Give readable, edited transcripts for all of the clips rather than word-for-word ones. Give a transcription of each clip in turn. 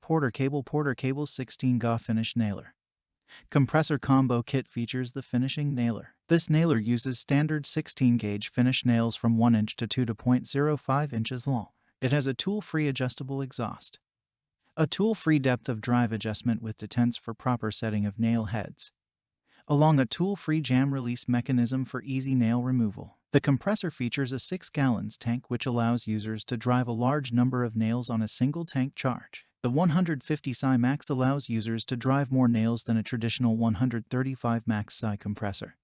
PORTER cable 16 GA finish nailer. Compressor Combo Kit features the finishing nailer. This nailer uses standard 16-gauge finish nails from 1 inch to 2.05 inches long. It has a tool-free adjustable exhaust, a tool-free depth of drive adjustment with detents for proper setting of nail heads, along a tool-free jam release mechanism for easy nail removal. The compressor features a 6-gallon tank which allows users to drive a large number of nails on a single tank charge. The 150 psi max allows users to drive more nails than a traditional 135 max psi compressor.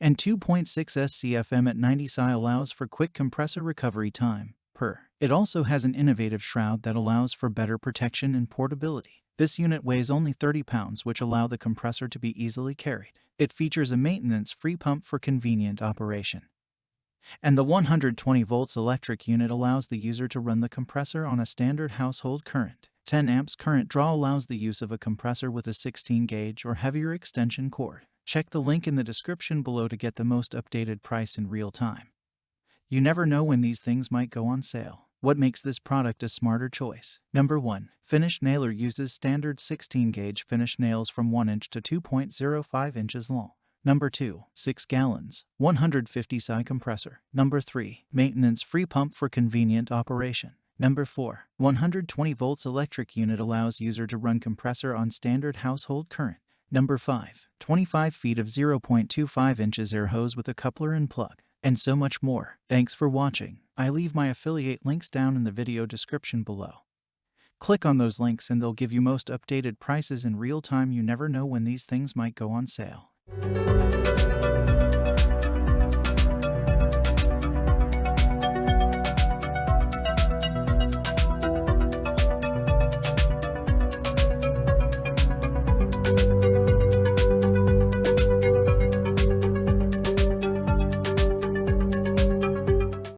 And 2.6 SCFM at 90 psi allows for quick compressor recovery time, PORTER. It also has an innovative shroud that allows for better protection and portability. This unit weighs only 30 pounds, which allow the compressor to be easily carried. It features a maintenance-free pump for convenient operation. And the 120 volts electric unit allows the user to run the compressor on a standard household current. 10 amps current draw allows the use of a compressor with a 16-gauge or heavier extension cord. Check the link in the description below to get the most updated price in real time. You never know when these things might go on sale. What makes this product a smarter choice? Number 1. Finish nailer uses standard 16-gauge finish nails from 1 inch to 2.05 inches long. Number 2. 6 gallons, 150 psi compressor. Number 3. Maintenance-free pump for convenient operation. Number 4. 120 volts electric unit allows user to run compressor on standard household current. Number 5. 25 feet of 0.25 inches air hose with a coupler and plug. And so much more. Thanks for watching. I leave my affiliate links down in the video description below. Click on those links and they'll give you most updated prices in real time. You never know when these things might go on sale.